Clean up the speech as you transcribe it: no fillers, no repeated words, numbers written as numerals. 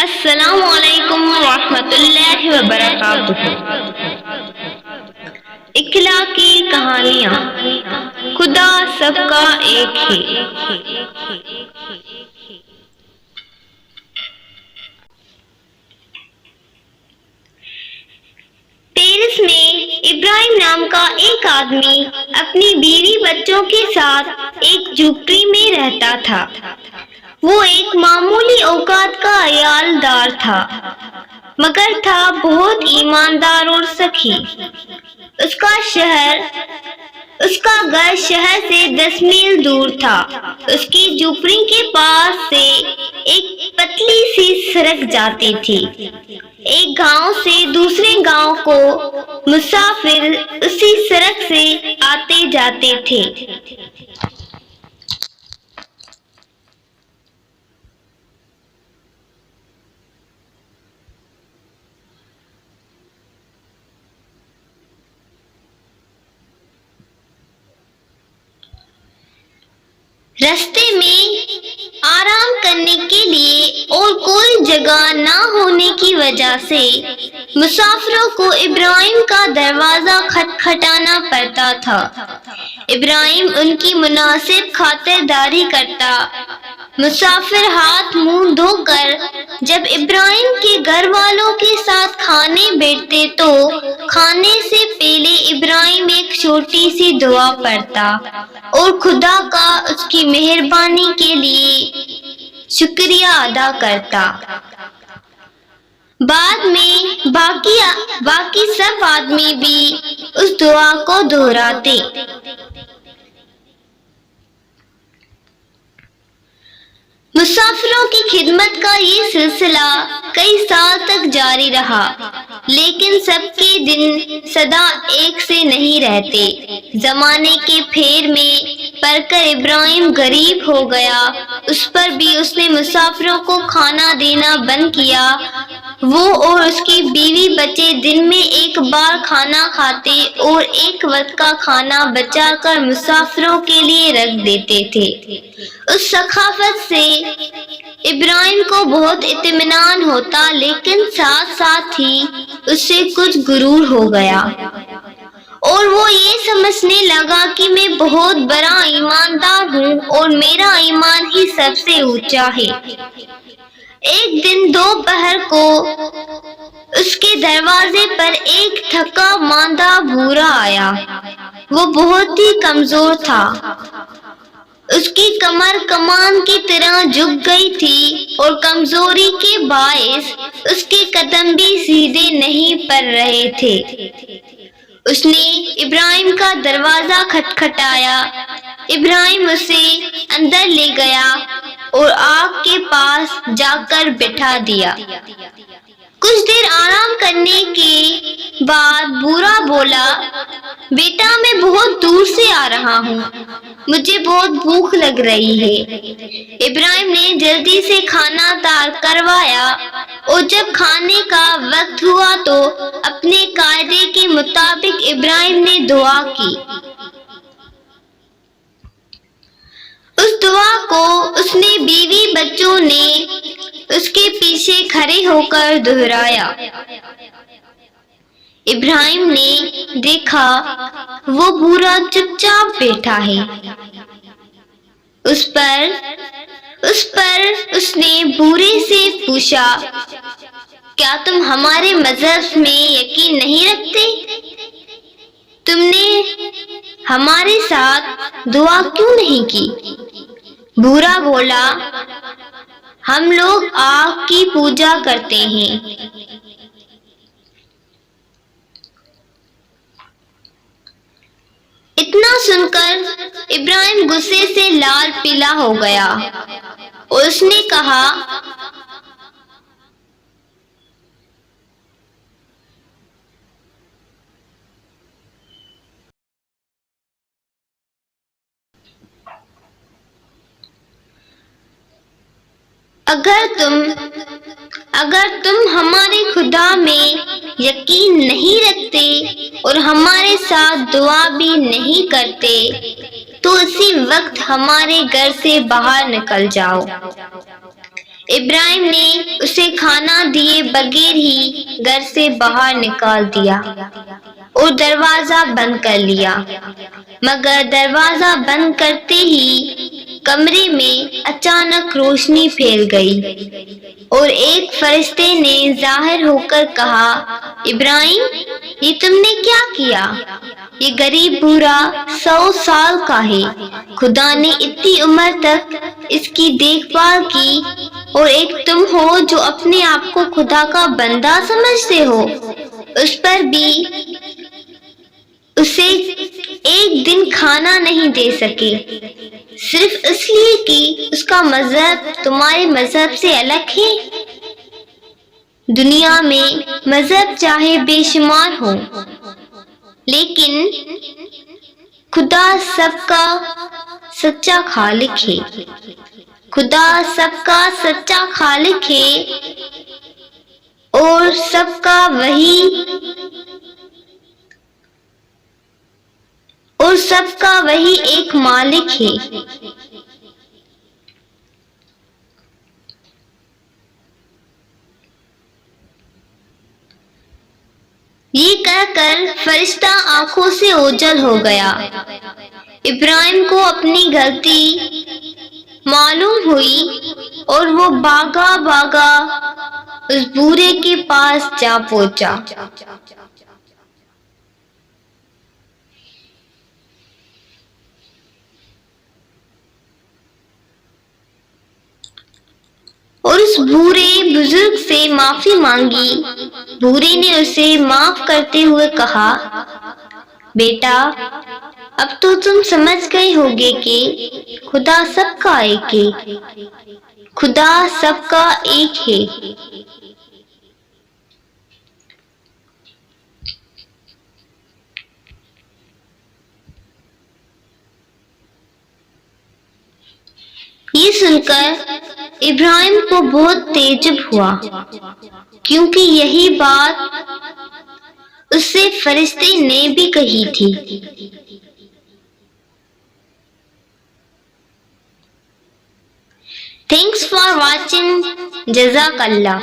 السلام علیکم ورحمۃ اللہ وبرکاتہ۔ اخلاقی کہانیاں۔ خدا سب کا ایک ہے۔ پیرس میں ابراہیم نام کا ایک آدمی اپنی بیوی بچوں کے ساتھ ایک جھوپڑی میں رہتا تھا۔ وہ ایک معمولی اوقات کا عیالدار تھا، مگر تھا بہت ایماندار اور سخی۔ اس کا گھر شہر سے 10 میل دور تھا۔ اس کی جھوپڑی کے پاس سے ایک پتلی سی سڑک جاتی تھی۔ ایک گاؤں سے دوسرے گاؤں کو مسافر اسی سڑک سے آتے جاتے تھے۔ راستے میں آرام کرنے کے لیے اور کوئی جگہ نہ ہونے کی وجہ سے مسافروں کو ابراہیم کا دروازہ کھٹکھٹانا پڑتا تھا۔ ابراہیم ان کی مناسب خاطرداری کرتا۔ مسافر ہاتھ منہ دھو کر جب ابراہیم کے گھر والوں کے ساتھ کھانے بیٹھتے تو کھانے سے پہلے ابراہیم ایک چھوٹی سی دعا پڑھتا اور خدا کا اس کی مہربانی کے لیے شکریہ ادا کرتا۔ بعد میں باقی سب آدمی بھی اس دعا کو دہراتے۔ مسافروں کی خدمت کا یہ سلسلہ کئی سال تک جاری رہا، لیکن سب کے دن سدا ایک سے نہیں رہتے۔ زمانے کے پھیر میں پڑ کر ابراہیم غریب ہو گیا۔ اس پر بھی اس نے مسافروں کو کھانا دینا بند کیا۔ وہ اور اس کی بیوی بچے دن میں ایک بار کھانا کھاتے اور ایک وقت کا کھانا بچا کر مسافروں کے لیے رکھ دیتے تھے۔ اس سخاوت سے ابراہیم کو بہت اطمینان ہوتا، لیکن ساتھ ساتھ ہی اسے کچھ غرور ہو گیا اور وہ یہ سمجھنے لگا کہ میں بہت بڑا ایماندار ہوں اور میرا ایمان ہی سب سے اونچا ہے۔ ایک دن دوپہر کو اس کے دروازے پر ایک تھکا ماندہ بھورا آیا۔ وہ بہت ہی کمزور تھا۔ اس کی کمر کمان کی طرح جھک گئی تھی اور کمزوری کے باعث اس کے قدم بھی سیدھے نہیں پڑ رہے تھے۔ اس نے ابراہیم کا دروازہ کھٹکھٹایا۔ ابراہیم اسے اندر لے گیا اور آگ کے پاس جا کر بٹھا دیا۔ کچھ دیر آرام کرنے کے بعد بھورا بولا، بیٹا میں بہت دور سے آ رہا ہوں، مجھے بہت بھوک لگ رہی ہے۔ ابراہیم نے جلدی سے کھانا تیار کروایا اور جب کھانے کا وقت ہوا تو اپنے قاعدے کے مطابق ابراہیم نے دعا کی۔ اس دعا کو اس نے بیوی بچوں نے اس کے پیچھے کھڑے ہو کر دہرایا۔ ابراہیم نے دیکھا وہ بھورا چپ چاپ بیٹھا ہے۔ اس پر اس نے بھورے سے پوچھا، کیا تم ہمارے مذہب میں یقین نہیں رکھتے؟ تم نے ہمارے ساتھ دعا کیوں نہیں کی؟ بھورا بولا، ہم لوگ آگ کی پوجا کرتے ہیں۔ اتنا سن کر ابراہیم غصے سے لال پیلا ہو گیا اور اس نے کہا، اگر تم ہمارے خدا میں یقین نہیں رکھتے اور ہمارے ساتھ دعا بھی نہیں کرتے تو اسی وقت ہمارے گھر سے باہر نکل جاؤ۔ ابراہیم نے اسے کھانا دیے بغیر ہی گھر سے باہر نکال دیا اور دروازہ بند کر لیا، مگر دروازہ بند کرتے ہی کمرے میں اچانک روشنی پھیل گئی اور ایک فرشتے نے ظاہر ہو کر کہا، ابراہیم، یہ تم نے کیا کیا؟ یہ غریب بوڑھا 100 سال کا ہے، خدا نے اتنی عمر تک اس کی دیکھ بھال کی، اور ایک تم ہو جو اپنے آپ کو خدا کا بندہ سمجھتے ہو، اس پر بھی اسے ایک دن کھانا نہیں دے سکے، صرف اس لیے کہ اس کا مذہب تمہارے مذہب سے الگ ہے۔ دنیا میں مذہب چاہے بے شمار ہو، لیکن خدا سب کا سچا خالق ہے۔ خدا سب کا سچا خالق ہے اور سب کا وہی ایک مالک ہے۔ یہ کہہ کر فرشتہ آنکھوں سے اوجھل ہو گیا۔ ابراہیم کو اپنی غلطی معلوم ہوئی اور وہ بھاگا اس بوڑھے کے پاس جا پہنچا۔ اور اس بوڑھے بزرگ سے معافی مانگی۔ بوڑھے نے اسے معاف کرتے ہوئے کہا، بیٹا، اب تو تم سمجھ گئے ہوگے کہ خدا سب کا ایک ہے۔ خدا سب کا ایک ہے۔ یہ سن کر ابراہیم کو بہت تعجب ہوا، کیونکہ یہی بات اس سے فرشتے نے بھی کہی تھی۔ Thanks for watching. جزاک اللہ۔